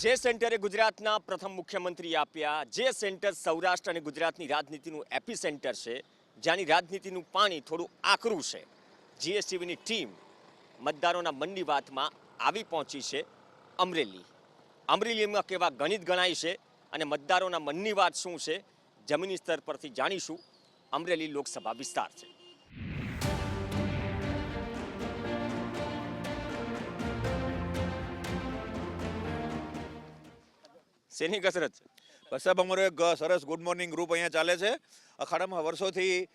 જે સેન્ટરે ગુજરાતના પ્રથમ મુખ્યમંત્રી આપ્યા, જે સેન્ટર સૌરાષ્ટ્ર અને ગુજરાતની રાજનીતિનું એપી સેન્ટર છે, જ્યાંની રાજનીતિનું પાણી થોડું આકરું છે, જીએસટીવીની ટીમ મતદારોના મનની વાતમાં આવી પહોંચી છે અમરેલી. અમરેલીમાં કેવા ગણિત ગણાય છે અને મતદારોના મનની વાત શું છે, જમીની સ્તર પરથી જાણીશું. અમરેલી લોકસભા વિસ્તાર છે. શેની કસરત છે? સાહેબ, અમારો એક સરસ ગુડ મોર્નિંગ ગ્રુપ અહીંયા ચાલે છે. અખાડામાં વર્ષોથી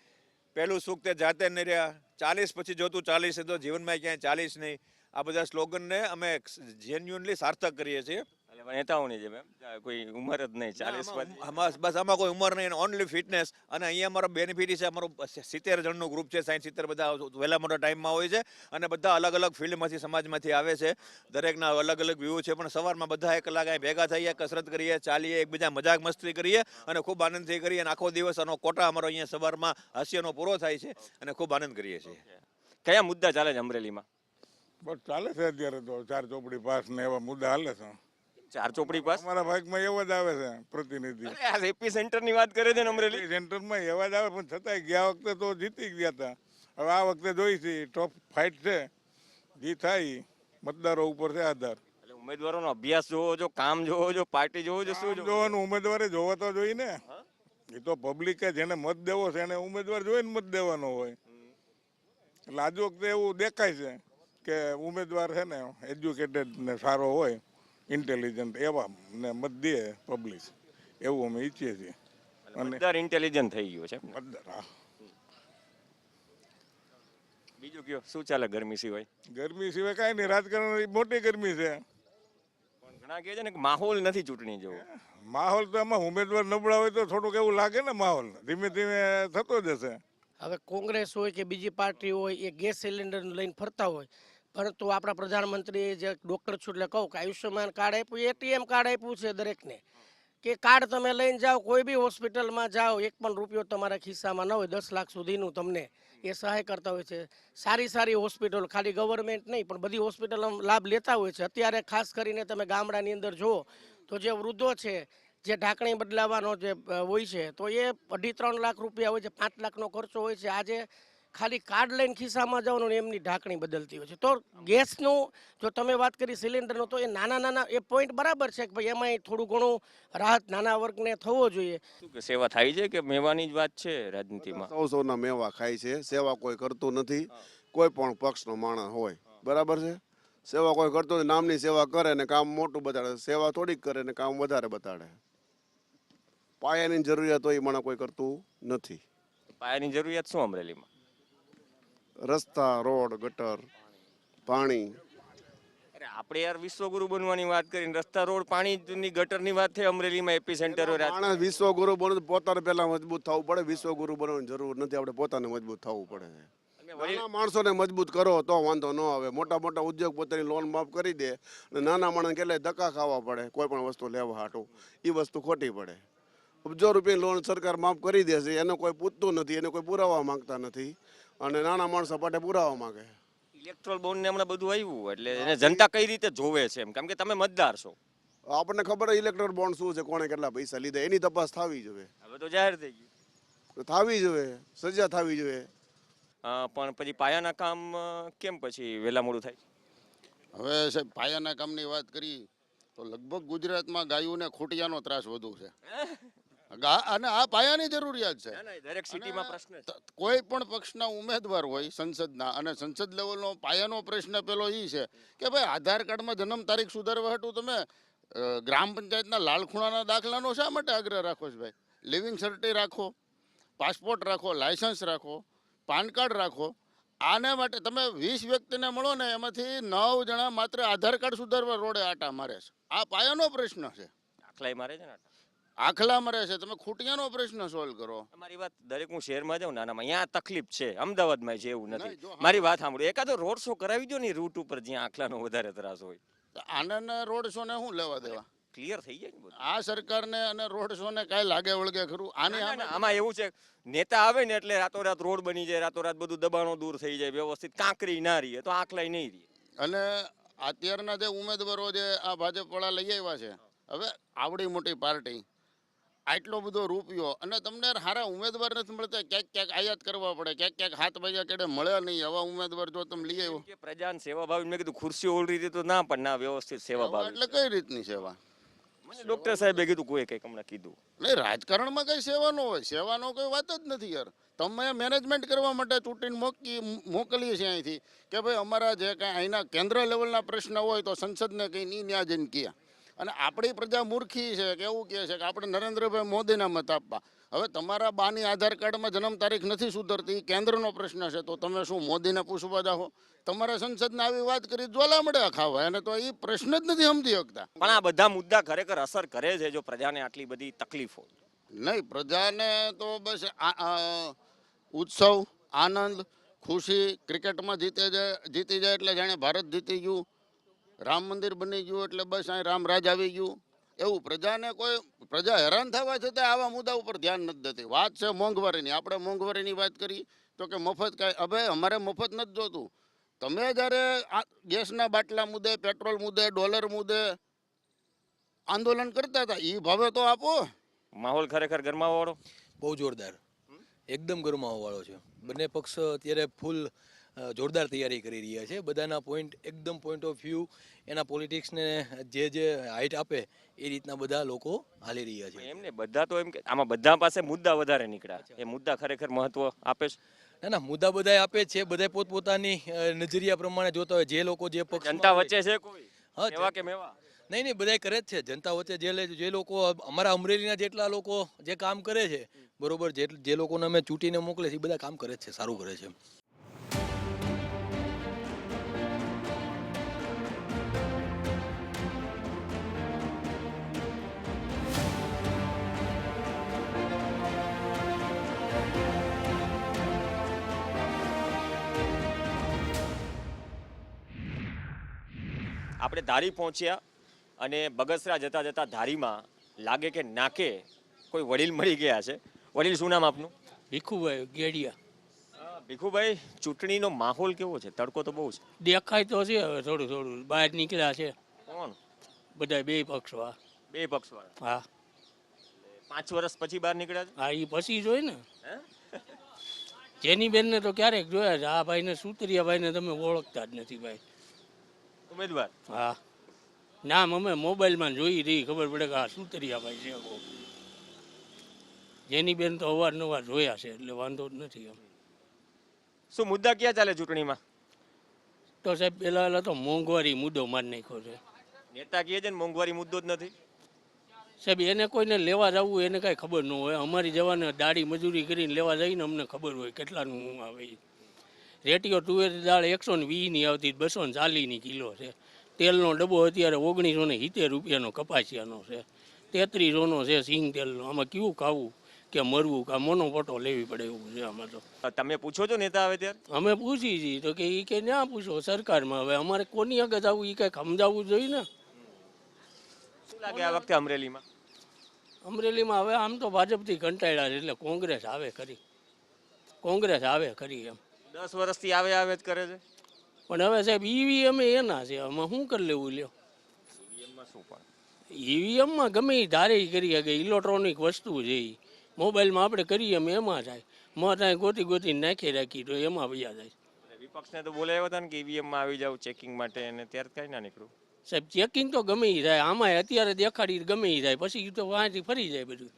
પહેલું સુખ તે જાતે નહીં રહ્યા, 40 પછી જોતું 40 તો જીવનમાં ક્યાંય 40 નહીં. આ બધા સ્લોગનને અમે જેન્યુઅનલી સાર્થક કરીએ છીએ. નેતાઓની જેમ કોઈ ઉંમર જ નહીં, 40 બસ આમાં કોઈ ઉંમર નહીં, ઓનલી ફિટનેસ. અને અહીંયા અમારો બેનિફિટ છે, અમારું 70 જણનું ગ્રુપ છે, 60-70 બધા વહેલા મોટા ટાઈમમાં હોય છે અને બધા અલગ અલગ ફિલ્ડમાંથી સમાજમાંથી આવે છે. દરેકના અલગ અલગ વ્યૂ છે, પણ સવારમાં બધા 1 કલાક અહીં ભેગા થઈએ, કસરત કરીએ, ચાલીએ, એકબીજા મજાક મસ્તી કરીએ અને ખૂબ આનંદથી કરીએ. અને આખો દિવસ આનો કોટા અમારો અહીંયા સવારમાં હાસ્યનો પૂરો થાય છે અને ખૂબ આનંદ કરીએ છીએ. કયા મુદ્દા ચાલે છે અમરેલીમાં? બસ ચાલે છે અત્યારે તો 4 ચોપડી પાસ ને એવા મુદ્દા હાલે છે. 4 ચોપડી પાસ અમારા ભાગમાં એવા જ આવે છે પ્રતિનિધિ. એપી સેન્ટર ની વાત કરે છે ને અમરેલી સેન્ટરમાં એવા જ આવે, પણ છતાંય ગયા વખતે તો જીતી ગયા હતા. હવે આ વખતે જોઈ છે ટોપ ફાઇટ છે, જે થાય મતદારો ઉપર છે આધાર. એટલે ઉમેદવારોનો અભ્યાસ જોવો છો, કામ જોવો છો, પાર્ટી જોવો છો, શું જોવાનું? ઉમેદવારે જોવા તો જોઈએ ને. એ તો પબ્લિકે જેને મત દેવો છે એને ઉમેદવાર જોઈને મત દેવાનો હોય. એટલે આજ વખતે એવું દેખાય છે કે ઉમેદવાર છે ને એજ્યુકેટેડ ને સારો હોય, ઇન્ટેલિજન્ટ, એવા ને મત દે પબ્લિક, એવું અમે ઈચ્છીએ છીએ. મતદાર ઇન્ટેલિજન્ટ થઈ ગયો છે. મતદાર બીજું કયો શું ચાલે ગરમી સિવાય? ગરમી સિવાય કાંઈ નહીં, રાજકારણ મોટી ગરમી છે. પણ ઘણા કહે છે ને કે માહોલ નથી ચૂંટણી જેવો. માહોલ તો એમાં ઉમેદવાર નબળા હોય તો થોડુંક એવું લાગે ને, માહોલ ધીમે ધીમે થતો જશે. હવે કોંગ્રેસ હોય કે બીજી પાર્ટી હોય, એ ગેસ સિલિન્ડર લઈને ફરતા હોય, પરંતુ આપણા પ્રધાનમંત્રીએ જે ડૉક્ટર છું એટલે કહું કે આયુષ્યમાન કાર્ડ આપ્યું, એટીએમ કાર્ડ આપ્યું છે દરેકને, કે કાર્ડ તમે લઈને જાઓ, કોઈ બી હોસ્પિટલમાં જાઓ, 1 પણ રૂપિયો તમારા ખિસ્સામાં ન હોય, 10 લાખ સુધીનું તમને એ સહાય કરતા હોય છે. સારી સારી હોસ્પિટલ, ખાલી ગવર્મેન્ટ નહીં પણ બધી હોસ્પિટલ લાભ લેતા હોય છે. અત્યારે ખાસ કરીને તમે ગામડાની અંદર જુઓ તો જે વૃદ્ધો છે, જે ઢાંકણી બદલાવાનો જે હોય છે, તો એ 2.5-3 લાખ રૂપિયા હોય છે, 5 લાખનો ખર્ચો હોય છે. આજે ખાલી કાર્ડ લઈને ખિસ્સામાં જવાનું ને એમની ઢાંકણી બદલતી હોય છે. તો ગેસનું જો તમે વાત કરી સિલિન્ડરનો, તો એ નાના એ પોઈન્ટ બરાબર છે કે ભાઈ એમાંય થોડું ઘણું રાહત નાના વર્ગને થવો જોઈએ. શું કે સેવા થાય છે કે મેવાની જ વાત છે રાજનીતિમાં? સૌના મેવા ખાય છે, સેવા કોઈ કરતું નથી. કોઈ પણ પક્ષનો માણસ હોય, બરાબર છે, સેવા કોઈ કરતો નથી. નામની સેવા કરે ને કામ મોટું બતાડે, સેવા થોડીક કરે ને કામ વધારે બતાડે. પાયાની જરૂરિયાત હોય એ માણસ કોઈ કરતું નથી. પાયાની જરૂરિયાત શું અમરેલીમાં? રસ્તા, રોડ, ગટર, પાણી. અરે આપણે યાર વિશ્વગુરુ બનવાની વાત કરીને રસ્તા, રોડ, પાણીની ગટરની વાત થઈ અમરેલીમાં એપી સેન્ટર. માણસ વિશ્વગુરુ બને પોતાને પહેલા મજબૂત થવું પડે. વિશ્વગુરુ બનવાની જરૂર નથી, આપણે પોતાને મજબૂત થવું પડે. નાના માણસોને મજબૂત કરો તો વાંધો ન આવે. મોટા મોટા ઉદ્યોગપતિની લોન માફ કરી દે અને નાના માણસ કેટલાય ધક્કા ખાવા પડે કોઈ પણ વસ્તુ લેવા હાટું, એ વસ્તુ ખોટી પડે. અબજો રૂપિયાની લોન સરકાર માફ કરી દે છે, એને કોઈ પૂછતું નથી, એને કોઈ પુરાવા માંગતા નથી અને નાના માણસો માટે પુરાવા માંગે. ઇલેક્ટ્રોલ બોન્ડ ને હમણાં બધું આવ્યું એટલે એને જનતા કઈ રીતે જોવે છે એમ? કેમ કે તમે મતદાર છો, આપણને ખબર ઇલેક્ટ્રોલ બોન્ડ શું છે, કોણે કેટલા પૈસા લીધા, એની તપાસ થવી જોઈએ. હવે તો જાહેર થઈ ગયું, થવી જોઈએ, સજા થવી જોઈએ. પણ પછી પાયાના કામ કેમ પછી વહેલા મોડું થાય? હવે સાહેબ પાયાના કામની વાત કરી તો લગભગ ગુજરાતમાં ગાયોને ખૂટિયાનો ત્રાસ વધુ છે અને આ પાયાની જરૂરિયાત છે. દરેક સિટીમાં પ્રશ્ન છે. કોઈ પણ પક્ષના ઉમેદવાર હોય સંસદના, અને સંસદ લેવલનો પાયાનો પ્રશ્ન પેલો એ છે કે ભાઈ આધાર કાર્ડમાં જન્મ તારીખ સુધારવા હાટું તમે ગ્રામ પંચાયતના લાલ ખૂણાના દાખલાનો શા માટે આગ્રહ રાખો છો ભાઈ? લિવિંગ સર્ટી રાખો, પાસપોર્ટ રાખો, લાયસન્સ રાખો, પાન કાર્ડ રાખો. આને માટે તમે 20 વ્યક્તિને મળો ને એમાંથી 9 જણા માત્ર આધાર કાર્ડ સુધારવા રોડે આટા મારે છે. આ પાયાનો પ્રશ્ન છે. આખલાય મારે છે ને, આખલા મરે છે. તમે ખૂટિયાનો પ્રશ્ન સોલ્વ કરો. મારી વાત દરેક હું શહેરમાં જાઉં નાનામાં, અહીંયા તકલીફ છે, અમદાવાદમાં છે એવું નથી. મારી વાત સાંભળો, એકાદો રોડ શો કરાવી દો ને રૂટ ઉપર જ્યાં આખલાનો વધારે ત્રાસ હોય. આનંદ રોડ શો ને શું લેવા દેવા? ક્લિયર થઈ જાય ને આ સરકારને અને રોડ શો ને કાંઈ લાગે વળગે ખરું? આમાં એવું છે, નેતા આવે ને એટલે રાતોરાત રોડ બની જાય, રાતોરાત બધું દબાણો દૂર થઈ જાય, વ્યવસ્થિત કાંકરી ના રહીએ તો આખલાય નહીં રહે. અને અત્યારના જે ઉમેદવારો જે આ ભાજપવાળા લઈ આવ્યા છે, હવે આવડી મોટી પાર્ટી, આટલો બધો રૂપિયો, અને તમને સારા ઉમેદવાર નથી મળતા, ક્યાંક ક્યાંક આયાત કરવા પડે, ક્યાંક ક્યાંક હાથ ભાગ્યા કેડે મળે નહીં. આવા ઉમેદવાર જો તમે લઈ આવ્યો, કે પ્રજાને સેવા ભાવી મેં કીધું ખુરશી ઓળી રીતે તો ના પણ ના વ્યવસ્થિત સેવા ભાવી એટલે કઈ રીતની સેવા? મને ડોક્ટર સાહેબે કીધું કોઈ કંઈક હમણાં કીધું નહીં, રાજકારણમાં કઈ સેવા ન હોય, સેવાનો કોઈ વાત જ નથી યાર. તમે મેનેજમેન્ટ કરવા માટે ચૂંટીને મોકલીએ છીએ અહીંથી કે ભાઈ અમારા જે કાંઈ અહીંના કેન્દ્ર લેવલના પ્રશ્ન હોય તો સંસદને કંઈ નહીં ન્યા જઈને કહે. અને આપણી પ્રજા મૂર્ખી છે કે એવું કહે છે કે આપણે નરેન્દ્રભાઈ મોદીના મત આપવા. હવે તમારા બાની આધાર કાર્ડમાં જન્મ તારીખ નથી સુધરતી, કેન્દ્રનો પ્રશ્ન છે, તો તમે શું મોદીને પૂછવા જાઓ? તમારા સંસદને આવી વાત કરી જ્વાલા મળે ખાવા, અને તો એ પ્રશ્ન જ નથી સમજી શકતા. પણ આ બધા મુદ્દા ખરેખર અસર કરે છે જો પ્રજાને આટલી બધી તકલીફો? નહીં, પ્રજાને તો બસ ઉત્સવ, આનંદ, ખુશી, ક્રિકેટમાં જીતી જાય એટલે જાણે ભારત જીતી ગયું, રામ મંદિર બની ગયું એટલે બસ અહીં રામરાજ આવી ગયું, એવું. પ્રજાને કોઈ પ્રજા હેરાન થવા છતાં આવા મુદ્દા ઉપર ધ્યાન નથી દેતી. વાત છે મોંઘવારીની, આપણે મોંઘવારીની વાત કરી તો કે મફત કાંઈ, હવે અમારે મફત નથી જોતું. તમે જ્યારે ગેસના બાટલા મુદ્દે, પેટ્રોલ મુદ્દે, ડોલર મુદ્દે આંદોલન કરતા હતા, એ ભાવે તો આપો. માહોલ ખરેખર ગરમાવાળો? બહુ જોરદાર, એકદમ ગરમાવાળો છે. બંને પક્ષ અત્યારે ફૂલ જોરદાર તૈયારી કરી રહ્યા છે. બધાના પોઈન્ટ એકદમ પોઈન્ટ ઓફ વ્યૂ, એના પોલિટિક્સને જે હાઇટ આપે એ રીતના બધા લોકો હાલી રહ્યા છે. એમને બધા તો એમ કે આમાં બધા પાસે મુદ્દા વધારે નીકળ્યા, એ મુદ્દા ખરેખર મહત્વ આપે છે? ના, મુદ્દા બધા આપે જ છે. બધા પોતપોતાની નજરિયા પ્રમાણે જોતા હોય. જે લોકો જે પક્ષ જનતા વચ્ચે છે કોઈ હા, એવા કે મેવા? નહીં, બધા કરે જ છે. જનતા વચ્ચે જે લોકો અમારા અમરેલીના જેટલા લોકો જે કામ કરે છે, બરોબર, જે લોકોને અમે ચૂંટીને મોકલે છે એ બધા કામ કરે જ છે, સારું કરે છે. આપણે ધારી પહોંચ્યા અને બગસરા જતા જતા ધારીમાં લાગે કે નાકે કોઈ વડીલ મળી ગયા છે. વડીલ, શું નામ આપનું? ભીખુભાઈ ગેડિયા. ભીખુભાઈ, ચૂંટણીનો માહોલ કેવો છે? તડકો તો બહુ છે. દેખાય તો છે, હવે થોડું થોડું બહાર નીકળ્યા છે કોણ? બધા બે પક્ષવા. બે પક્ષવાળા? હા 5 વર્ષ પછી બહાર નીકળ્યા છે? હા, એ પછી જોઈ ને. હે? જેની બેનને તો ક્યારેક જોયા છે, આ ભાઈને સુતરિયા ભાઈને તમે ઓળખતા જ નથી ભાઈ. ઉમેદવાર? હા, નામ અમે મોબાઈલમાં જોઈ રહી, ખબર પડે કે આ સુતરિયા ભાઈ છે. જેની બેન તો અવારનવાર જોયા છે એટલે વાંધો જ નથી એમ. શું મુદ્દા ક્યાં ચાલે ચૂંટણીમાં? તો સાહેબ પહેલાં તો મોંઘવારી મુદ્દો મારી નાખ્યો છે. નેતા કહે છે ને મોંઘવારી મુદ્દો જ નથી. સાહેબ એને કોઈને લેવા જવું એને કાંઈ ખબર ન હોય. અમારી જવાને દાડી મજૂરી કરીને લેવા જઈને અમને ખબર હોય કેટલાનું આવે. રેટિયો તુવેર દાળ 120ની આવતી, 240ની કિલો છે. તેલનો ડબ્બો અત્યારે 1970 રૂપિયાનો કપાસિયાનો છે, 3300નો છે સિંગ તેલનો. આમાં કેવું ખાવું કે મરવું કે મોનોપોટો લેવી પડે એવું છે આમાં તો. તમે પૂછો છો નેતા આવે ત્યારે? અમે પૂછી છીએ તો કે એ કે ના પૂછો સરકારમાં. હવે અમારે કોની આગળ જવું એ કંઈક સમજાવવું જોઈએ ને. શું લાગે આ વખતે અમરેલીમાં? અમરેલીમાં હવે આમ તો ભાજપથી કંટાળ્યા છે એટલે કોંગ્રેસ આવે ખરી, કોંગ્રેસ આવે ખરી એમ. 10 વર્ષથી આવે જ કરે છે. પણ હવે સાહેબ ઈવીએમ એના છે, આમાં શું કરી લેવું લ્યો. ઈવીએમમાં શું પણ? ઈવીએમમાં ગમે એ ધારે કરી શકે, ઇલેક્ટ્રોનિક વસ્તુ છે એ. મોબાઈલમાં આપણે કરીએ એમાં થાય, મત અહીં ગોતી નાખી રાખી તો એમાં વયા જાય. વિપક્ષને તો બોલાવ્યા હતા ને કે ઈવીએમમાં આવી જાવ ચેકિંગ માટે, અને ત્યારે કઈ ના નીકળ્યું. સાહેબ ચેકિંગ તો ગમે એ થાય, આમાં અત્યારે દેખાડી ગમે એ થાય, પછી તો વાંચી ફરી જાય બધું.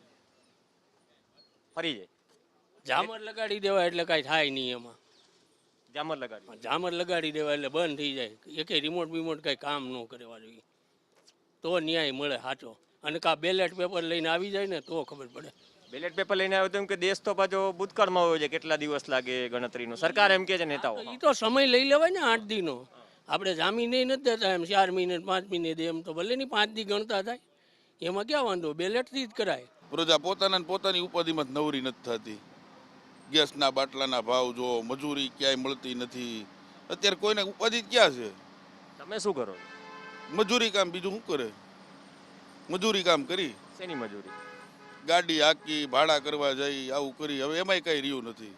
ફરી જાય? ઝામર લગાડી દેવાય એટલે કાંઈ થાય નહીં એમાં. જામર લગાડી? ઝામર લગાડી દેવાય એટલે બંધ થઈ જાય. એકે રિમોટ બીમોટ કાંઈ કામ ન કરવા જોઈએ તો ન્યાય મળે સાચો. અને કાં બેલેટ પેપર લઈને આવી જાય ને તો ખબર પડે. બેલેટ પેપર લઈને આવ્યો તો એમ કે દેશ તો પાછો ભૂતકાળમાં હોય છે, કેટલા દિવસ લાગે ગણતરીનો, સરકાર એમ કે છે નેતાઓ. એ તો સમય લઈ લેવાય ને 8 દીનો. આપણે જામીન નથી દેતા એમ 4 મહિને 5 મહિને દે એમ તો ભલે ની 5 દી ગણતા થાય, એમાં ક્યાં વાંધો, બેલેટથી જ કરાય. પ્રજા પોતાની ઉપાધિમાં જ નવરી નથી થતી. ગેસના બાટલાના ભાવ જો, મજૂરી ક્યાંય મળતી નથી. અત્યારે કોઈને ઉપાધિ ક્યાં છે? તમે શું કરો? મજૂરી કામ, બીજું શું કરે? મજૂરી કામ કરી. શેની મજૂરી? ગાડી હાકી, ભાડા કરવા જઈ, આવું કરી. હવે એમાંય કઈ રહ્યું નથી.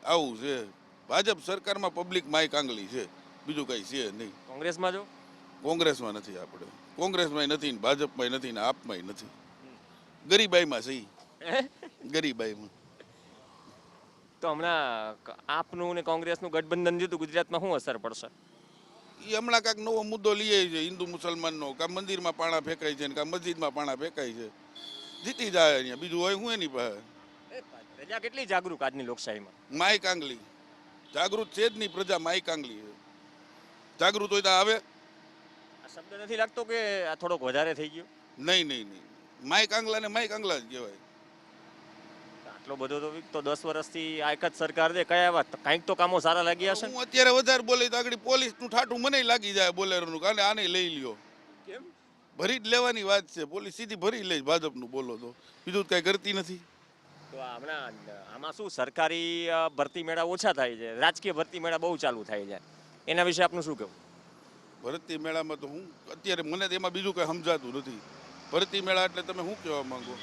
આવું છે ભાજપ સરકારમાં. પબ્લિક માય કાંગલી છે, બીજું કઈ છે નહીં. કોંગ્રેસમાં જો કોંગ્રેસમાં નથી આપણે, કોંગ્રેસમાં નથી ને ભાજપમાં નથી ને આપમાં નથી, ગરીબાઈમાં સહી, ગરીબાઈમાં. તો હમણાં આપનું ને કોંગ્રેસનું ગઠબંધન થયું તો ગુજરાતમાં શું અસર પડશે? એ હમણાં કાંઈક નવો મુદ્દો લઈએ છે હિન્દુ મુસલમાનનો, કાં મંદિરમાં પાણા ફેંકાય છે ને કાં મસ્જિદમાં પાણા ફેંકાય છે, જીતી જાય અહીંયા, બીજું હોય હું એની પાસે. પ્રજા કેટલી જાગૃત આજની લોકશાહીમાં? માય કાંગલી જાગૃત છે જ નહીં પ્રજા, માય કાંગલી છે. જાગૃત હોય તો આવે. આ શબ્દ નથી લાગતો કે આ થોડોક વધારે થઈ ગયો? નહીં નહીં નહીં, માય કાંગલા ને માય કાંગલા જ કહેવાય. આટલો બધો તો 10 વર્ષથી આ એક જ સરકાર છે, કયા એવા કંઈક તો કામો સારા લાગ્યા હશે ને? હું અત્યારે વધારે બોલી તો આગળ પોલીસનું ઠાઠું મને લાગી જાય બોલેરોનું, કારણ આને લઈ લ્યો. કેમ? ભરી જ લેવાની વાત છે, પોલીસ સીધી ભરી લે ભાજપનું બોલો તો, બીજું કાંઈ કરતી નથી. તો હમણાં આમાં શું સરકારી ભરતી મેળા ઓછા થાય છે, રાજકીય ભરતી મેળા બહુ ચાલુ થાય છે, એના વિશે આપનું શું કહેવું? ભરતી મેળામાં તો હું અત્યારે મને તો એમાં બીજું કંઈ સમજાતું નથી. ભરતી મેળા એટલે તમે શું કહેવા માંગો?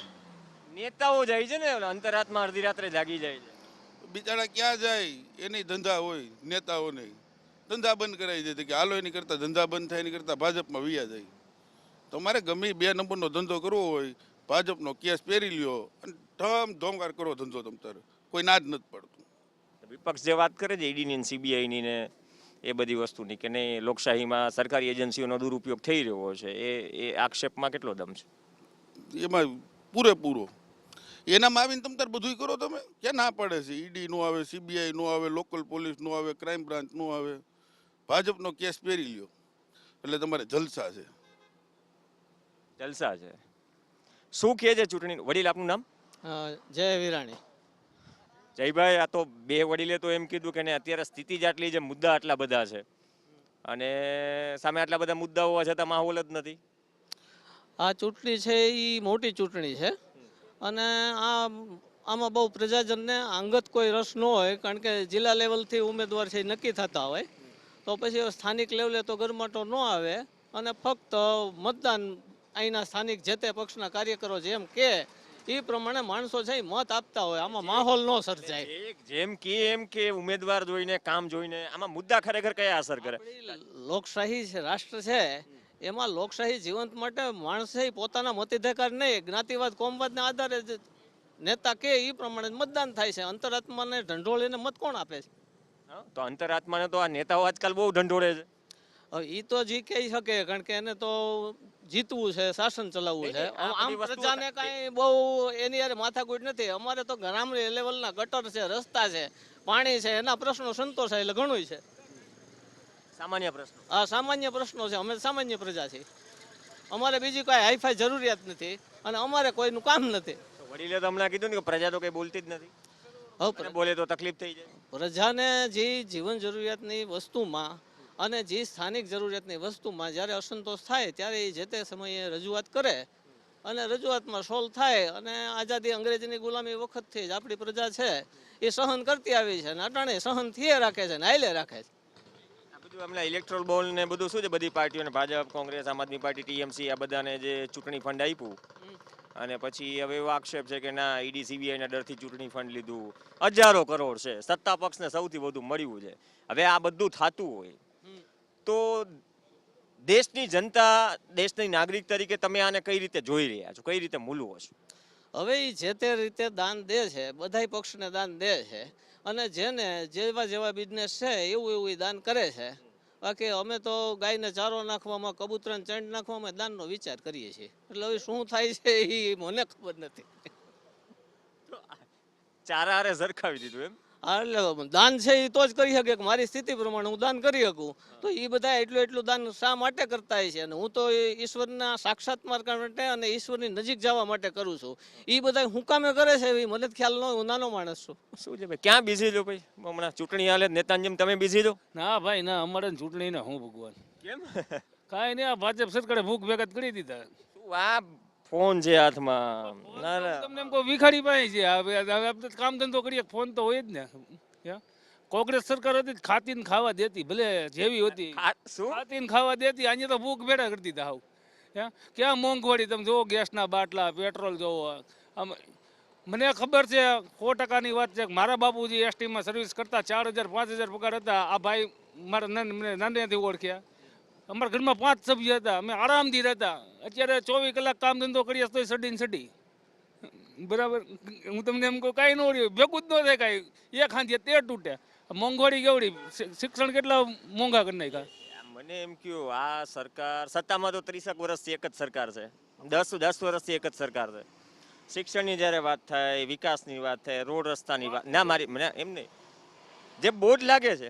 નેતાઓ જાય છે ને અંતરાત્મા અડધી રાત્રે જાગી જાય છે. બિચારા ક્યાં જાય, એની ધંધા હોય, નેતાઓ નહીં ધંધા બંધ કરાવી દે કે હાલો એની કરતાં ધંધા બંધ થાય એની કરતાં ભાજપમાં વિયા જાય. તમારે ગમે 2 નંબરનો ધંધો કરવો હોય, ભાજપનો કેસ પહેરી લ્યો અને ધમ ધોમકાર કરો ધંધો, તમ તારે કોઈ ના જ નથી પડતું. વિપક્ષ જે વાત કરે છે ઈડીની ને સીબીઆઈની ને એ બધી વસ્તુની કે નહીં લોકશાહીમાં સરકારી એજન્સીઓનો દુરુપયોગ થઈ રહ્યો છે, એ આક્ષેપમાં કેટલો દમ છે? એમાં પૂરેપૂરો એનામાં આવીને તમ તાર બધું કરો. તમે ક્યાં ના પડે છે? ઈડી નો આવે, સીબીઆઈ નો આવે, લોકલ પોલીસ નો આવે, ક્રાઇમ બ્રાન્ચ નો આવે, ભાજપનો કેસ પહેરી લ્યો એટલે તમારે જલસા છે. જલસા છે. શું કહે છે ચૂંટણી? વડીલ આપનું નામ? જય વિરાણી. જયભાઈ, આ તો 2 વડીલે તો એમ કીધું કે અત્યારે સ્થિતિ જ આટલી છે, મુદ્દા આટલા બધા છે અને સામે આટલા બધા મુદ્દાઓ હોવા છતાં માહોલ જ નથી. આ ચૂંટણી છે એ મોટી ચૂંટણી છે અને આમાં બહુ પ્રજાજનને અંગત કોઈ રસ ન હોય, કારણ કે જિલ્લા લેવલથી ઉમેદવાર છે એ નક્કી થતા હોય, તો પછી સ્થાનિક લેવલે તો ગરમાટો ન આવે અને ફક્ત મતદાન અહીંના સ્થાનિક જે તે પક્ષના કાર્યકરો જેમ કે એ પ્રમાણે માણસો છે મત આપતા હોય, આમાં માહોલ ન સર્જાય. જેમ કે એમ કે ઉમેદવાર જોઈને કામ જોઈને આમાં મુદ્દા ખરેખર કયા અસર કરે? લોકશાહી છે, રાષ્ટ્ર છે, એમાં લોકશાહી જીવંત માટે માણસ છે પોતાના મતાધિકાર નહીં, જ્ઞાતિવાદ કોમવાદના આધારે નેતા કે એ પ્રમાણે મતદાન થાય છે. અંતરાત્માને ઢંઢોળીને મત કોણ આપે છે? તો અંતરાત્માને તો આ નેતાઓ આજકાલ બહુ ઢંઢોળે છે. એ તો જી કહી શકે, કારણ કે એને તો જીતવું છે, શાસન ચલાવવું છે. આમ પ્રજાને કાંઈ બહુ એની યાર માથાકૂટ નથી. અમારે તો ગ્રામ્ય લેવલના ગટર છે, રસ્તા છે, પાણી છે, એના પ્રશ્નો સંતોષાય એટલે ઘણું છે. સામાન્ય પ્રશ્નો? આ સામાન્ય પ્રશ્નો છે. અમે સામાન્ય પ્રજા છીએ, અમારે બીજી કોઈ હાઈફાઈ જરૂરિયાત નથી અને અમારે કોઈનું કામ નથી. વડીલે તો હમણાં કીધું ને કે પ્રજા તો કઈ બોલતી જ નથી, હવે બોલે તો તકલીફ થઈ જાય. પ્રજાને જે જીવન જરૂરિયાતની વસ્તુમાં અને જે સ્થાનિક જરૂરિયાતની વસ્તુમાં જ્યારે અસંતોષ થાય ત્યારે એ જે તે સમયે રજૂઆત કરે અને રજૂઆતમાં સોલ્વ થાય. અને આઝાદી અંગ્રેજીની ગુલામી વખતથી જ આપણી પ્રજા છે એ સહન કરતી આવી છે અને અટાણે સહન થયે રાખે છે ને હાલે રાખે છે. હમણાં ઇલેક્ટ્રોલ બોલ ને બધું શું છે, બધી પાર્ટીઓને ભાજપ, કોંગ્રેસ, આમ આદમી પાર્ટી, ટીએમસી આ બધાને જે ચૂંટણી ફંડ આપ્યું અને પછી હવે એવો આક્ષેપ છે કે ના ઈડી સીબીઆઈના ડરથી ચૂંટણી ફંડ લીધું, 1000 કરોડ છે, સત્તા પક્ષને સૌથી વધુ મળ્યું છે. હવે આ બધું થતું હોય તો દેશની જનતા, દેશની નાગરિક તરીકે તમે આને કઈ રીતે જોઈ રહ્યા છો, કઈ રીતે મૂલવો છો? હવે એ જે તે રીતે દાન દે છે, બધાય પક્ષને દાન દે છે અને જેને જેવા જેવા બિઝનેસ છે એવું એવું એ દાન કરે છે. બાકી અમે તો ગાયને ચારો નાખવામાં, કબૂતરને ચંડ નાખવામાં દાનનો વિચાર કરીએ છીએ. એટલે હવે શું થાય છે એ મને ખબર નથી. ચારા હારે સરખાવી દીધું એમ? એટલે દાન છે એ તો જ કરી શકે કે મારી સ્થિતિ પ્રમાણે હું દાન કરી શકું. તો એ બધા એટલું દાન શા માટે કરતા હોય છે? અને હું તો ઈશ્વરના સાક્ષાત્કાર માટે અને ઈશ્વરની નજીક જવા માટે કરું છું. એ બધા હું કામે કરે છે એ મને ખ્યાલ ન હોય, હું નાનો માણસ છું. શું છે ભાઈ, ક્યાં બિઝી છો ભાઈ? હમણાં ચૂંટણી હાલે નેતાની જેમ તમે બિઝી છો? ના ભાઈ ના, અમારે ચૂંટણી ના હું ભગવાન કેમ? કાંઈ નહીં, આ ભાજપ સરકારે ભૂખ ભેગા કરી દીધા. શું આ ફોન છે હાથમાં? ના ના, તમને એમ કોઈ વિખાડી પાસે છે, આપણે કામ ધંધો કરીએ, ફોન તો હોય જ ને. કોંગ્રેસ સરકાર હતી ખાતીને ખાવા દેતી, ભલે જેવી હતી શું ખાતીને ખાવા દેતી. અહીંયા તો ભૂખ ભેડા કરી દીધા. હાવ ક્યાં મોંઘવારી તમે જોવો, ગેસના બાટલા, પેટ્રોલ જોવો. આમ મને ખબર છે 100%ની વાત છે કે મારા બાપુજી એસટીમાં સર્વિસ કરતા 4000 5000 પગાર હતા. આ ભાઈ મારા નાનેથી ઓળખ્યા અમારા ઘરમાં 5 સભ્ય હતા, અમે આરામથી રહેતા. અત્યારે 24 કલાક કામ ધંધો કરીએ તોય સડીને સડી. બરાબર, હું તમને એમ કહું કાંઈ ન રહ્યું, ભેગું જ ન થાય કાંઈ, એક હાંધીએ તે તૂટે. મોંઘવારી કેવડી, શિક્ષણ કેટલા મોંઘા કરી નાખ્યા. મને એમ કહ્યું આ સરકાર સત્તામાં તો 30 વર્ષથી એક જ સરકાર છે, 10 વર્ષથી એક જ સરકાર છે. શિક્ષણની જ્યારે વાત થાય, વિકાસની વાત થાય, રોડ રસ્તાની વાત ના, મારી મને એમ નહીં, જે બોર્ડ લાગે છે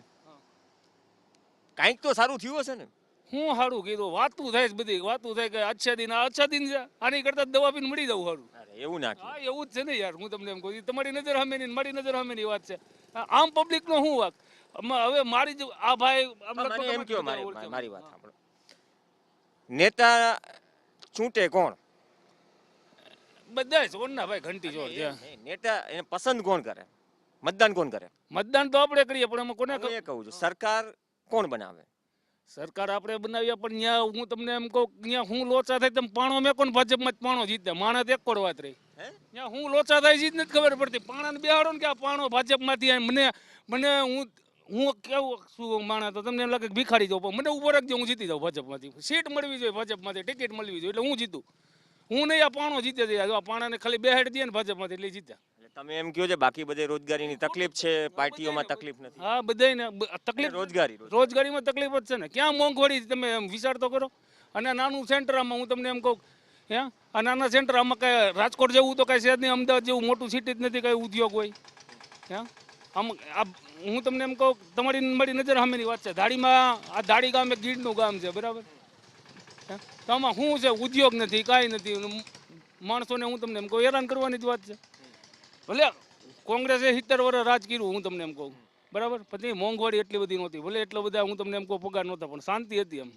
કાંઈક તો સારું થયું હશે ને. હું સારું કીધું, વાતું થાય છે બધી, વાતું થાય કે અચ્છા દિન છે, આની કરતા દવા પીને મળી જવું સારું. અરે એવું ના કહો. હા એવું જ છે ને યાર, હું તમને એમ કહું છું, તમારી નજર સામેની ને મારી નજર સામેની વાત છે. આમ પબ્લિકનો શું વાક? હવે મારી આ ભાઈ મને એમ કહો, મારી વાત સાંભળો, નેતા ચૂંટે કોણ? બધા ચોરના ભાઈ, ઘંટી ચોર છે. નેતા એને પસંદ કોણ કરે? મતદાન કોણ કરે? મતદાન તો આપણે કરીએ, પણ એમાં કોને હું એ કહું છું, સરકાર કોણ બનાવે? સરકાર આપણે બનાવીએ, પણ ત્યાં હું તમને એમ કહું, ત્યાં હું લોચા થાય તેમ પાણો મેં કોણ ભાજપમાં જ પાણો જીતે, માણસ એક કોડ વાત રહી. ત્યાં હું લોચા થાય છે જ નથી ખબર પડતી. પાણાને બેહાડો ને કે આ પાણો ભાજપમાંથી આવે, મને હું કેવું શું માણસ, તો તમને એમ લાગે કે ભિખારી જાઉં, પણ મને ઉભો રાખજો, હું જીતી જાઉં ભાજપમાંથી. સીટ મળવી જોઈએ ભાજપમાંથી, ટિકિટ મળવી જોઈએ, એટલે હું જીતું. હું નહીં, આ પાણો જીતે છે, આ પાણાને ખાલી બેહાડી દે ને ભાજપમાંથી એટલે જીત્યા. તમે એમ કહો છો બાકી બધે રોજગારીની તકલીફ છે, પાર્ટીઓમાં તકલીફ નથી. હા બધાને તકલીફ, રોજગારીમાં તકલીફ જ છે ને. ક્યાં મોંઘવારી તમે એમ વિચાર તો કરો. અને નાનું સેન્ટર આમાં હું તમને એમ કહું, હે આ નાના સેન્ટર આમાં કાંઈ રાજકોટ જેવું તો કાંઈ છે જ નહીં, અમદાવાદ જેવું મોટું સિટી જ નથી, કાંઈ ઉદ્યોગ હોય. હે આમ આ હું તમને એમ કહું, તમારી મારી નજર સામેની વાત છે. ધાડીમાં, આ ધાડી ગામ એક ગીરનું ગામ છે, બરાબર. તો આમાં શું છે, ઉદ્યોગ નથી, કાંઈ નથી. માણસોને હું તમને એમ કહું હેરાન કરવાની જ વાત છે. ભલે કોંગ્રેસે 70 વર્ષ રાજ કર્યું, હું તમને એમ કહું, બરાબર, પછી મોંઘવારી એટલી બધી નહોતી, ભલે એટલા બધા હું તમને એમ કહું પગાર નહોતા, પણ શાંતિ હતી. એમ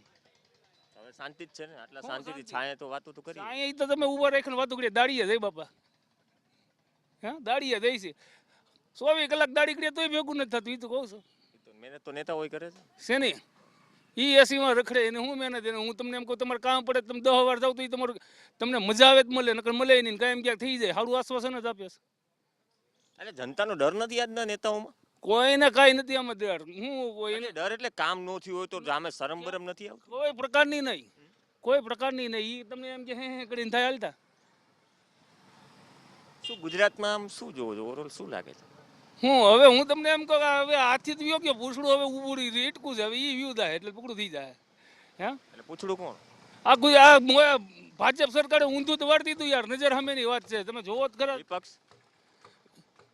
હવે શાંતિ જ છે ને, આટલા શાંતિથી છાંયે તો વાતો તો કરી. અહીંયા તો તમે ઉભા રાખીને વાતો કરીએ, દાડીએ જઈ બાપા, હે દાડીએ જઈ છે. 24 કલાક દાડી કરીએ તોય ભેગું નથી થતું. એ તો કહું છું, મહેનત તો નેતા હોય કરે છે. શેની ઈ એસીમાં રખડે એને હું મહેનત એને. હું તમને એમ કહું, તમારે કામ પડે તમે 10 વાર જાવ તો એ તમારું તમને મજા આવે જ મળે, નકર મળે નહીં. કાંઈ એમ ક્યાંક થઈ જાય, સારું આશ્વાસન જ આપે છે. એટલે જનતાનો ડર નથી આજના નેતાઓમાં? કોઈને કાંઈ નથી આમાં ડર. હું કોઈને ડર એટલે કામ ન થયું હોય તો સામે શરમ બરમ નથી આવતી? કોઈ પ્રકારની નહીં, કોઈ પ્રકારની નહીં. ઈ તમને એમ કે હે કરીને થાય હાલતા. શું ગુજરાતમાં આમ શું જોવો છો ઓવરઓલ, શું લાગે છે? હું તમને એમ કહું, હવે હાથથી જ વ્યો કે પૂછડું હવે ઉભું રેટકું છે, હવે એ વ્યૂ થાય એટલે પકડું થઈ જાય. હે એટલે પૂછડું કોણ? આ ભાજપ સરકારે ઊંધું તો વાળી દીધું યાર, નજર સામેની વાત છે. તમે જોવો જ ખરા, વિપક્ષ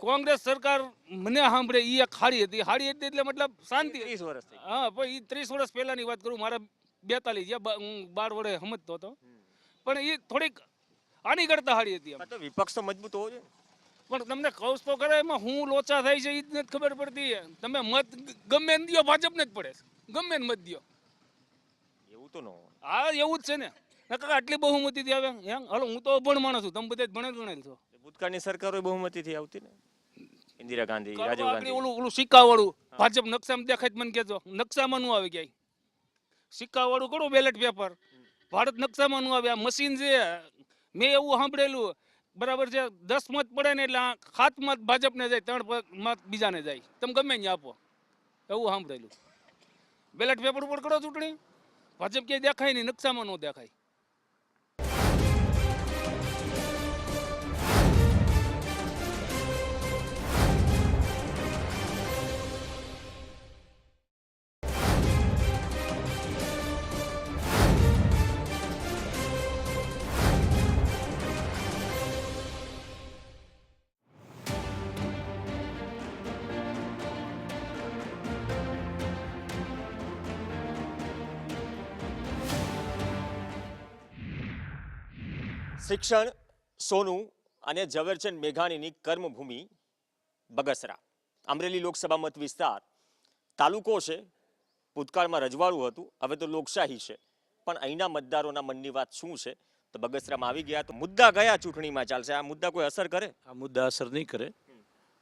કોંગ્રેસ સરકાર મને સાંભળે એ એક હાડી હતી. હાડી હતી એટલે મતલબ શાંતિ. 30 વર્ષ થઈ હા, પણ એ 30 વર્ષ પહેલાની વાત કરું, મારા 42 જ્યાં હું 12 વડે સમજતો હતો, પણ એ થોડીક આની કરતા હાડી હતી. તો વિપક્ષ તો મજબૂત હોવો જોઈએ. પણ તમને કહું તો ખરા, એમાં હું લોચા થાય છે એ જ નથી ખબર પડતી. તમે મત ગમે ને દો, ભાજપને જ પડે છે, ગમે ને મત દો. એવું તો ન હોય. હા એવું જ છે ને. આટલી બહુમતીથી આવે. હાલો હું તો અભણ માણસ છું, તમે બધા ભણેલ ગણેલ છો. ભૂતકાળની સરકારો બહુમતીથી આવતી ને, ઇન્દિરા ગાંધી, રાજીવ ગાંધી. ઓલું સિક્કાવાળું ભાજપ નકશામાં દેખાય જ મને કહેજો. નકશામાં નું આવે ક્યાંય સિક્કાવાળું કરો બેલેટ પેપર, ભારત નકશામાં નું આવે. આ મશીન છે, મેં એવું સાંભળેલું, બરાબર છે, 10 મત પડે ને એટલે 7 મત ભાજપને જાય, 3 મત બીજાને જાય. તમે ગમે ત્યાં આપો, એવું સાંભળેલું. બેલેટ પેપર ઉપર કરો ચૂંટણી, ભાજપ ક્યાંય દેખાય નહીં, નકશામાં ન દેખાય. શિક્ષણ, સોનું અને ઝવેરચંદ મેઘાણીની કર્મભૂમિ બગસરા, અમરેલી લોકસભા મત વિસ્તાર, તાલુકો છે. ભૂતકાળમાં રજવાડું હતું, હવે તો લોકશાહી છે. પણ અહીંના મતદારોના મનની વાત શું છે? તો બગસરામાં આવી ગયા તો મુદ્દા કયા ચૂંટણીમાં ચાલશે? આ મુદ્દા કોઈ અસર કરે? આ મુદ્દા અસર નહીં કરે.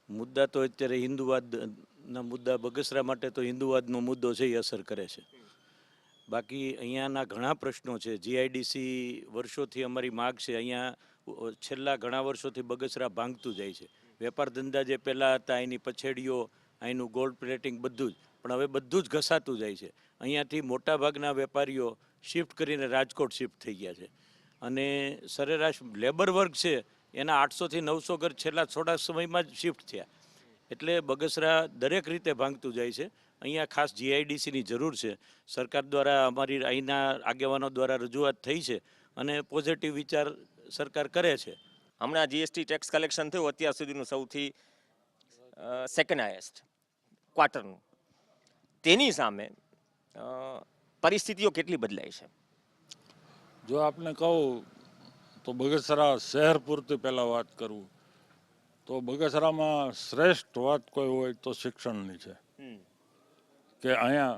મુદ્દા તો અત્યારે હિન્દુવાદના મુદ્દા, બગસરા માટે તો હિન્દુવાદનો મુદ્દો છે એ અસર કરે છે. બાકી અહીંયાના ઘણા પ્રશ્નો છે. જીઆઈડીસી વર્ષોથી અમારી માગ છે. અહીંયા છેલ્લા ઘણા વર્ષોથી બગસરા ભાંગતું જાય છે. વેપાર ધંધા જે પહેલાં હતા, એની પછેડીઓ, અહીંનું ગોલ્ડ પ્લેટિંગ બધું જ. પણ હવે બધું જ ઘસાતું જાય છે. અહીંયાથી મોટાભાગના વેપારીઓ શિફ્ટ કરીને રાજકોટ શિફ્ટ થઈ ગયા છે અને સરેરાશ લેબર વર્ગ છે એના 800 થી 900 ઘર છેલ્લા થોડા સમયમાં જ શિફ્ટ થયા. એટલે બગસરા દરેક રીતે ભાંગતું જાય છે. અહીંયા ખાસ જીઆઈડીસીની જરૂર છે. સરકાર દ્વારા અમારી અહીંના આગેવાનો દ્વારા રજૂઆત થઈ છે અને પોઝિટિવ વિચાર સરકાર કરે છે. હમણાં જીએસટી ટેક્સ કલેક્શન થયું અત્યાર સુધીનું સૌથી સેકન્ડ હાઈએસ્ટ ક્વાર્ટરનું. તેની સામે પરિસ્થિતિઓ કેટલી બદલાઈ છે? જો આપને કહું તો બગસરા શહેર પૂરતી પહેલાં વાત કરું તો બગસરામાં શ્રેષ્ઠ વાત કોઈ હોય તો શિક્ષણની છે કે અહીંયા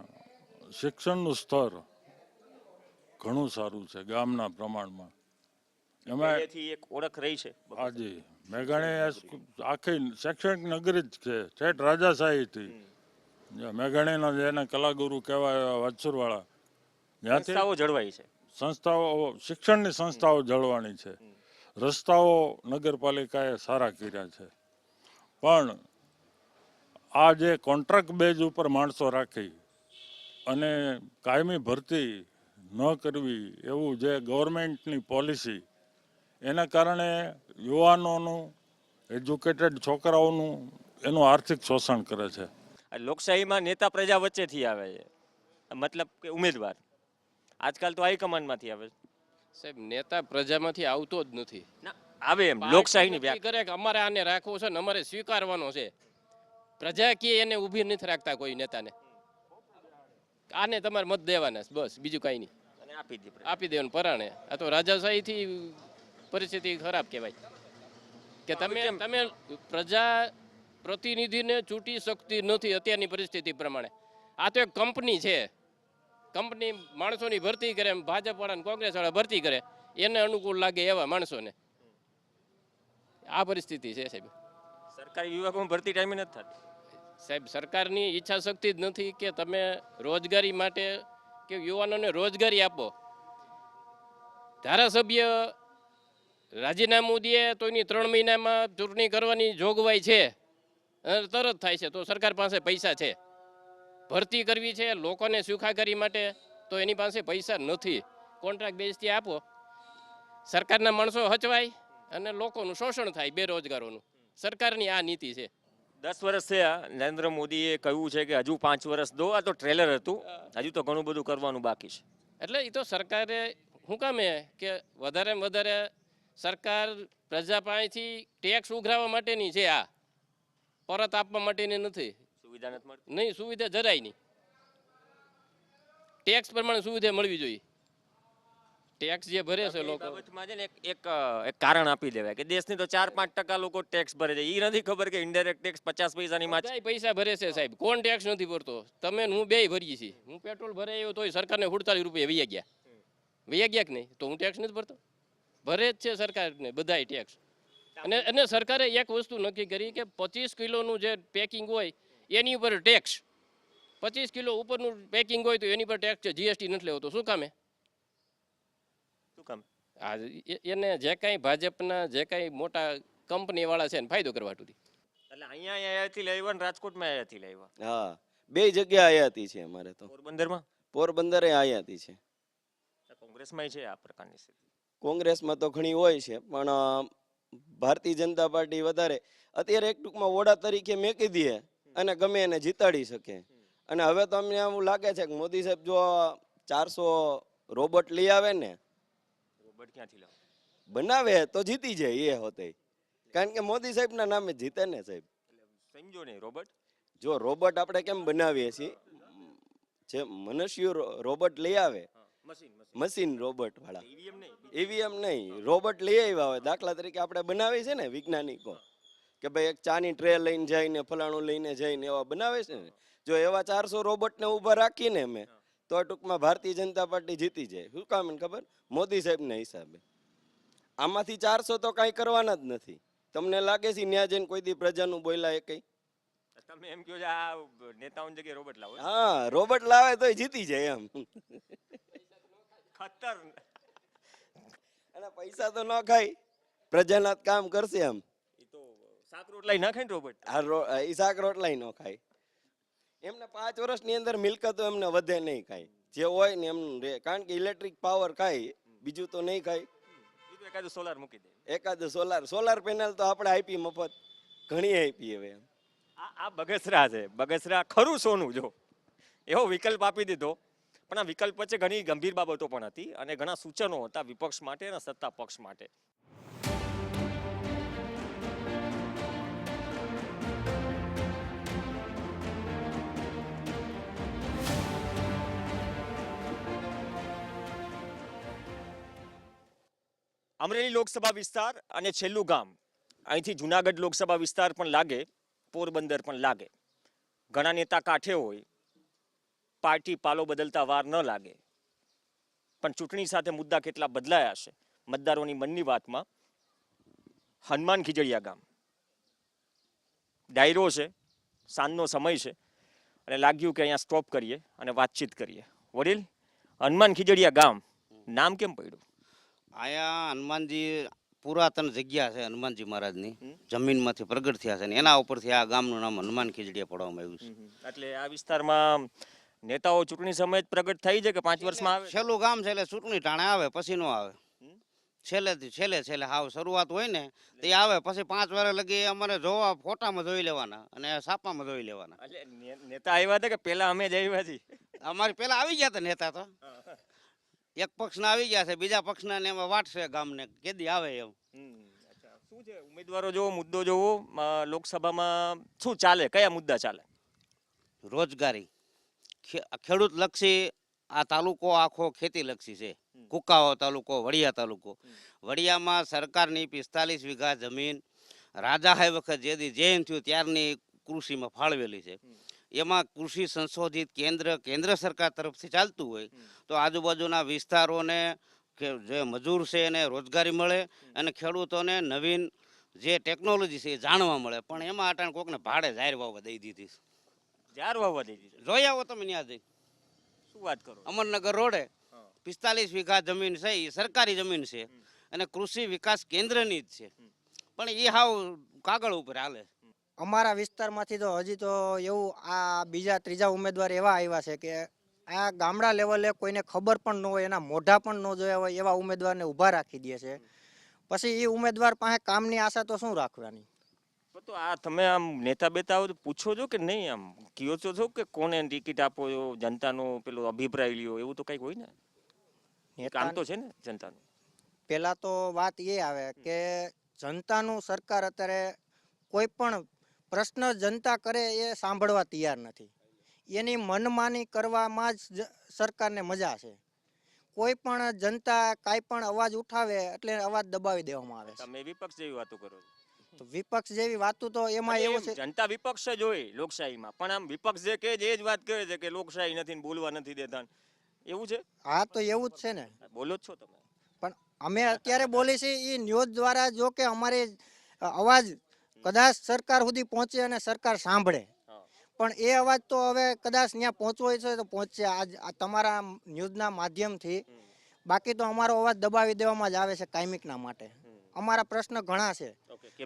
શિક્ષણનું સ્તર ઘણું સારું છે ગામના પ્રમાણમાં. એમાં પહેલેથી એક ઓળખ રહી છે. હાજી મેઘાણી આખી શૈક્ષણિક નગરી જ છે. ઠેઠ રાજાશાહીથી મેઘાણીનો જેને કલાગુરુ કહેવાય વત્સુરવાળા ત્યાંથી સંસ્થાઓ જળવાઈ છે. સંસ્થાઓ શિક્ષણની સંસ્થાઓ જળવાની છે. રસ્તાઓ નગરપાલિકાએ સારા કર્યા છે. પણ આ જે કોન્ટ્રાક્ટ બેઝ ઉપર માણસો રાખી અને કાયમી ભરતી ન કરવી એવું જે ગવર્મેન્ટની પોલિસી એના કારણે યુવાનોનું એજ્યુકેટેડ છોકરાઓનું એનું આર્થિક શોષણ કરે છે. લોકશાહીમાં નેતા પ્રજા વચ્ચેથી આવે છે, મતલબ કે ઉમેદવાર. આજકાલ તો હાઈકમાન્ડમાંથી આવે છે. સાહેબ નેતા પ્રજામાંથી આવતો જ નથી. ના આવે એમ લોકશાહીની નક્કી કરે કે અમારે આને રાખવો છે ને અમારે સ્વીકારવાનો છે. પ્રજા કે એને ઊભી નથી રાખતા કોઈ નેતાને. આને તમારે મત દેવાના છે, બસ બીજું કાંઈ નહીં. અને આપી દેવાનું પરાણે. આ તો રાજાશાહીથી પરિસ્થિતિ ખરાબ કહેવાય કે તમે પ્રજા પ્રતિનિધિને ચૂંટી શકતી નથી અત્યારની પરિસ્થિતિ પ્રમાણે. આ તો એક કંપની છે. કંપની માણસોની ભરતી કરે, ભાજપ વાળા કોંગ્રેસ વાળા ભરતી કરે, એને અનુકૂળ લાગે એવા માણસોને. આ પરિસ્થિતિ છે સાહેબ. સરકારી વિભાગોમાં ભરતી ટાઈમે નથી થતી. સાહેબ સરકારની ઈચ્છા શક્તિ જ નથી કે તમે રોજગારી માટે કે યુવાનોને રોજગારી આપો. ધારાસભ્ય રાજીનામું દે તો એની 3 મહિનામાં ચૂંટણી કરવાની જોગવાઈ છે, તરત થાય છે. તો સરકાર પાસે પૈસા છે. ભરતી કરવી છે લોકોને સુખાકારી માટે તો એની પાસે પૈસા નથી. કોન્ટ્રાક્ટ બેઝથી આપો, સરકારના માણસો હચવાય અને લોકોનું શોષણ થાય, બેરોજગારોનું. સરકારની આ નીતિ છે. 10 વર્ષ થયા નરેન્દ્ર મોદીએ કહ્યું છે કે હજુ 5 વર્ષ દો. આ તો ટ્રેલર હતું, હજુ તો ઘણું બધું કરવાનું બાકી છે. એટલે એ તો સરકારે શું કામે કે વધારે ને વધારે સરકાર પ્રજા પાસેથી ટેક્સ ઉઘરાવવા માટેની છે, આ પરત આપવા માટેની નથી. સુવિધા નથી મળતી. નહીં, સુવિધા જરાય નહીં. ટેક્સ પ્રમાણે સુવિધા મળવી જોઈએ. ટેક્સ જે ભરે છે લોકો, બાબતમાં છે ને એક કારણ આપી દેવાય કે દેશની તો 4-5% લોકો ટેક્સ ભરે છે. એ નથી ખબર કે ઇનડાયરેક્ટ ટેક્સ 50 પૈસાની માં બધાય પૈસા ભરે છે સાહેબ. કોણ ટેક્સ નથી ભરતો? તમે ને હું બેય ભરીએ છીએ. હું પેટ્રોલ ભરે આવ્યો તોય સરકારને 47 રૂપિયા વૈયા ગયા કે નહીં? તો હું ટેક્સ નથી ભરતો? ભરે જ છે સરકારને બધાય ટેક્સ. અને સરકારે એક વસ્તુ નક્કી કરી કે 25 કિલોનું જે પેકિંગ હોય એની ઉપર ટેક્સ. 25 કિલો ઉપરનું પેકિંગ હોય તો એની પર ટેક્સ છે. જીએસટી નથી લેવો તો શું કામે? આ એને જે કાંઈ ભાજપના જે કાંઈ મોટા કંપની વાળા છે ને ફાયદો કરવા હતું. એટલે અહીંયા આયાથી લાવ્યા ને રાજકોટમાં આયાથી લાવ્યા. હા, 2 જગ્યા આયાતી છે અમારે તો. પોરબંદરે આયાતી છે. કોંગ્રેસમાં છે આ પ્રકારની સ્થિતિ. કોંગ્રેસમાં તો ઘણી હોય છે પણ ભારતીય જનતા પાર્ટી વધારે અત્યારે એક ટૂંકમાં વડા તરીકે મેકી દે અને ગમે એને જીતાડી શકે. અને હવે તો અમને એવું લાગે છે કે મોદી સાહેબ જો 400 રોબોટ લઈ આવે ને, રોબોટ ક્યાંથી લાવે? બનાવે તો જીતી જાય એ હોતે. કારણ કે મોદી સાહેબના નામે જીતે ને સાહેબ. સમજો નહીં રોબોટ. જો રોબોટ આપણે કેમ બનાવીએ છીએ, જે મનુષ્ય રોબોટ લઈ આવે, મશીન રોબોટ વાળા, ઈવીએમ નહીં, રોબોટ લઈ આવ્યા હોય. દાખલા તરીકે આપણે બનાવી છે ને વૈજ્ઞાનિકો કે ભાઈ એક ચાની ટ્રે લઈને જઈને ફલાણું લઈને જઈને એવા બનાવે છે ને. જો એવા 400 રોબોટને ઊભા રાખીને અમે તો ટૂંકમાં ભારતીય જનતા પાર્ટી જીતી જાય. શું કામ ખબર? મોદી સાહેબના હિસાબે. આમાંથી 400 તો કાંઈ કરવાના જ નથી. તમને લાગે છે ન્યા જઈને કોઈ દી પ્રજાનું બોલ્યા એ કઈ? તમે એમ કહો છો આ નેતાઓની જગ્યાએ રોબોટ લાવો? હા, રોબોટ લાવે તોય જીતી જાય એમ. ખતર. અને પૈસા તો ન ખાય, પ્રજાના કામ કરશે એમ. એ તો શાક રોટલાય ના ખાય ને રોબોટ. એ શાક રોટલાય ન ખાય. એમને 5 વર્ષની અંદર મિલકતો એમને વધે નહીં કાંઈ, જે હોય ને એમનું રહે, કારણ કે ઇલેક્ટ્રિક પાવર ખાય, બીજું તો નહીં ખાય. બીજું એકાદું સોલાર મૂકી દે. એકાદ સોલાર પેનલ તો આપણે આપી મફત, ઘણી આપી હવે. આ બગસરા છે, બગસરા ખરું સોનું જો એવો વિકલ્પ આપી દીધો. પણ આ વિકલ્પ વચ્ચે ઘણી ગંભીર બાબતો પણ હતી અને ઘણા સૂચનો હતા વિપક્ષ માટે અને સત્તા પક્ષ માટે. અમરેલી લોકસભા વિસ્તાર અને છેલ્લું ગામ, અહીંથી જુનાગઢ લોકસભા વિસ્તાર પણ લાગે, પોરબંદર પણ લાગે. ઘણા નેતા કાંઠે હોય, પાર્ટી પાલો બદલતા વાર ન લાગે, પણ ચૂંટણી સાથે મુદ્દા કેટલા બદલાયા છે મતદારોની મનની વાતમાં. હનુમાન ખીજડીયા ગામ, ડાયરો છે, સાંજનો સમય છે અને લાગ્યું કે અહીંયા સ્ટોપ કરીએ અને વાતચીત કરીએ. વડીલ, હનુમાન ખીજડીયા ગામ નામ કેમ પડ્યું? અહીંયા હનુમાનજી પુરાતન જગ્યા છે, હનુમાનજી મહારાજની જમીનમાંથી પ્રગટ થયા છે ને એના ઉપરથી આ ગામનું નામ હનુમાન ખીજડીયા પડવામાં આવ્યું છે. એટલે આ વિસ્તારમાં નેતાઓ ચૂંટણી સમયે જ પ્રગટ થઈ છે કે 5 વર્ષમાં આવે? છેલ્લું ગામ છે એટલે ચૂંટણી ટાણે આવે, પછી નો આવે. છેલ્લે હાવ શરૂઆત હોય ને તે આવે, પછી 5 વર્ષ લગી અમારે જોવા ફોટામાં જોઈ લેવાના અને છાપામાં જોઈ લેવાના. એટલે નેતા આવ્યા હતા કે પેલા અમે જ આવ્યા છીએ? અમારી પેલા આવી ગયા હતા નેતા તો, એક પક્ષના આવી ગયા છે, બીજા પક્ષના ને એમાં વાટ છે ગામને કેદી આવે એમ. શું છે ઉમેદવારો જોવો, મુદ્દો જોવો, લોકસભામાં શું ચાલે, કયા મુદ્દા ચાલે? રોજગારી, ખેડૂત લક્ષી આ તાલુકો આખો ખેતી લક્ષી છે. કુકાઓ તાલુકો, વડિયા તાલુકો. વડિયામાં સરકારની 45 વીઘા જમીન રાજા હાઈ વખત જેથી જૈન થયું ત્યારની કૃષિમાં ફાળવેલી છે. એમાં કૃષિ સંશોધિત કેન્દ્ર સરકાર તરફથી ચાલતું હોય તો આજુબાજુના વિસ્તારોને જે મજૂર છે એને રોજગારી મળે અને ખેડૂતોને નવીન જે ટેકનોલોજી છે એ જાણવા મળે. પણ એમાં અટાણ કોકને ભાડે જાહેર વાવવા દઈ દીધી. જાહેર વાવવા દઈ દીધી? જોઈ આવો તમે ત્યાં જઈ. શું વાત કરો? અમરનગર રોડે 45 વીઘા જમીન છે, એ સરકારી જમીન છે અને કૃષિ વિકાસ કેન્દ્રની જ છે, પણ એ હાવ કાગળ ઉપર હાલે. અમારા વિસ્તારમાંથી તો હજી તો એવું આ બીજા ત્રીજા ઉમેદવાર એવા આવ્યા છે કે આ ગામડા લેવલે કોઈને ખબર પણ ન હોય, એના મોઢા પણ ન જોયા હોય એવા ઉમેદવારને ઊભા રાખી દે છે. પછી એ ઉમેદવાર પાસે કામની આશા તો શું રાખવાની? તો આ તમે આમ નેતા બેતા પૂછો છો કે નહીં, આમ કયો છો કે કોને ટિકિટ આપો છો, જનતાનો પેલો અભિપ્રાય લ્યો, એવું તો કંઈક હોય ને? કામ તો છે ને જનતાનું. પહેલા તો વાત એ આવે કે જનતાનું સરકાર અત્યારે કોઈ પણ પ્રશ્ન જનતા કરે એ સાંભળવા તૈયાર નથી. એની મનમાની કરવામાં જ સરકારને મજા છે. કોઈ પણ જનતા કાંઈ પણ અવાજ ઉઠાવે એટલે અવાજ દબાવી દેવામાં આવે છે. તમે વિપક્ષ જેવી વાતો કરો છો. તો વિપક્ષ જેવી વાતો તો એમાં એવું છે, જનતા વિપક્ષ જ હોય લોકશાહીમાં, પણ આમ વિપક્ષ જે કહે છે એ જ વાત કરે છે કે લોકશાહી નથી, બોલવા નથી દેતા, એવું છે? હા, તો એવું જ છે ને. બોલો જ છો તમે. પણ અમે અત્યારે બોલી છીએ એ ન્યૂઝ દ્વારા, જો કે અમારે અવાજ કદાચ સરકાર સુધી પહોંચે અને સરકાર સાંભળે, પણ એ અવાજ તો હવે કદાચ ત્યાં પહોંચવો છે તો પહોંચશે આ તમારા ન્યૂઝના માધ્યમથી. બાકી તો અમારો અવાજ દબાવી દેવામાં જ આવે છે કાયમિકના માટે. અમારા પ્રશ્ન ઘણા છે.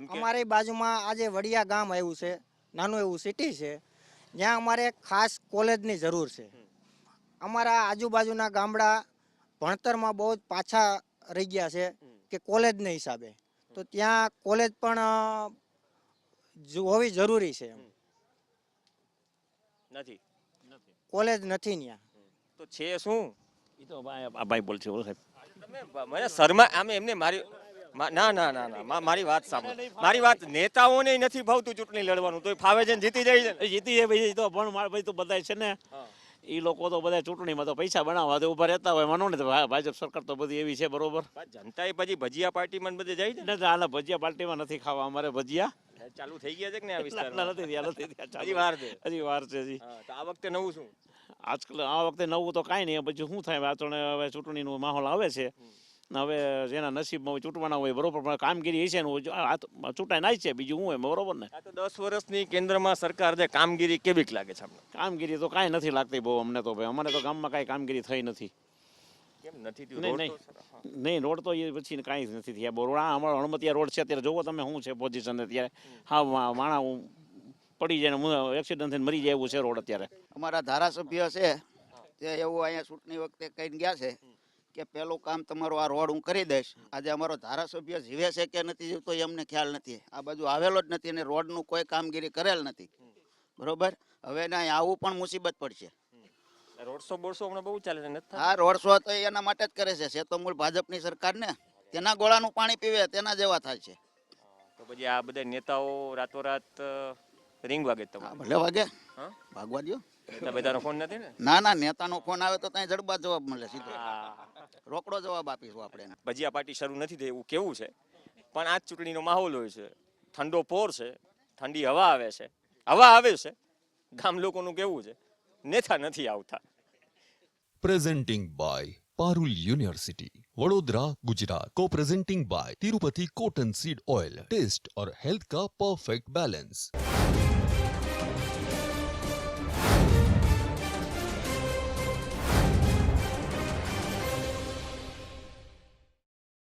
અમારી બાજુમાં આજે વડિયા ગામ આવ્યું છે, નાનું એવું સિટી છે, જ્યાં અમારે ખાસ કોલેજની જરૂર છે. અમારા આજુબાજુના ગામડા ભણતરમાં બહુ જ પાછા રહી ગયા છે કે કોલેજના હિસાબે, તો ત્યાં કોલેજ પણ હોવી જરૂરી છે. નથી કોલેજ નથી ત્યાં તો છે શું? એ તો ભાઈ બોલ છે સાહેબ. મને શર્મા આમે એમને મારી ના મારી વાત સાંભળો, મારી વાત. નેતાઓને નથી ભાવતું ચૂંટણી લડવાનું, તો ફાવે છે ને જીતી જાય છે. જીતી જાય ભાઈ, તો પણ મારા ભાઈ તો બધા છે ને એ લોકો તો બધા ચૂંટણીમાં તો પૈસા બનાવવા તો ઉભા રહેતા હોય. માનો ને ભાજપ સરકાર તો બધી એવી છે, બરોબર. જનતાએ પછી ભજીયા પાર્ટીમાં બધે જાય છે ને. હાલ ભજીયા પાર્ટીમાં નથી ખાવા, અમારે ભજીયા ચાલુ થઈ ગયા છે કે ને આ વિસ્તારમાં? નથી વાર છે હજી. તો આ વખતે નવું શું? આજકાલ આ વખતે નવું તો કાંઈ નહીં, પછી શું થાય, હવે ચૂંટણીનો માહોલ આવે છે. હવે જેના નસીબમાં ચૂંટવાના હોય બરોબર, પણ કામગીરી હશે ને ચૂંટાઈ ના છે, બીજું શું હોય, બરોબર ને. આ તો 10 વર્ષની કેન્દ્રમાં સરકાર છે, કામગીરી કેવી લાગે છે આપણે? કામગીરી તો કાંઈ નથી લાગતી બહુ અમને તો ભાઈ. અમારે તો ગામમાં કાંઈ કામગીરી થઈ નથી. કેમ નથી થયું? નહીં, રોડ તો એ પછી કાંઈ જ નથી થયા. બરોબર, અમારો હણમતિયા રોડ છે અત્યારે જોવો તમે શું છે પોઝિશન અત્યારે. હા, માણા પડી જાય ને એક્સિડન્ટ થઈને મરી જાય એવું છે રોડ અત્યારે. અમારા ધારાસભ્ય છે તે એવું અહીંયા ચૂંટણી વખતે કહીને ગયા છે કે પહેલું કામ તમારું આ રોડ હું કરી દઈશ. આજે અમારો ધારાસભ્ય જીવે છે કે નથી જીવતો એ અમને ખ્યાલ નથી. આ બાજુ આવેલો જ નથી અને રોડનું કોઈ કામગીરી કરેલ નથી. બરોબર, હવે એને અહીં આવવું પણ મુસીબત પડશે. રોડશો બોડશો હમણાં બહુ ચાલે છે, નથી થતા? આ રોડ શો તો એના માટે જ કરે છે તો મૂળ ભાજપની સરકારને તેના ગોળાનું પાણી પીવે તેના જેવા થાય છે. તો પછી આ બધા નેતાઓ રાતોરાત રિંગ વાગે તમારે? ભલે વાગે, હા, ભાગવા દો. એટલા બધાનો ફોન નથી ને? ના, નેતાનો ફોન આવે તો ત્યાં જડબા જવાબ મળે, સીધો રોકડો જવાબ આપીશું આપણે. ભજીયા પાર્ટી શરૂ નથી થઈ એવું કેવું છે, પણ આ જ ચૂંટણીનો માહોલ હોય છે. ઠંડો પોર છે, ઠંડી હવા આવે છે. ગામ લોકોનું કેવું છે, નેતા નથી આવતા. Presenting by Parul University Vadodara Gujarat को presenting by Tirupati cotton seed oil taste और हेल्थ का परफेक्ट बैलेंस.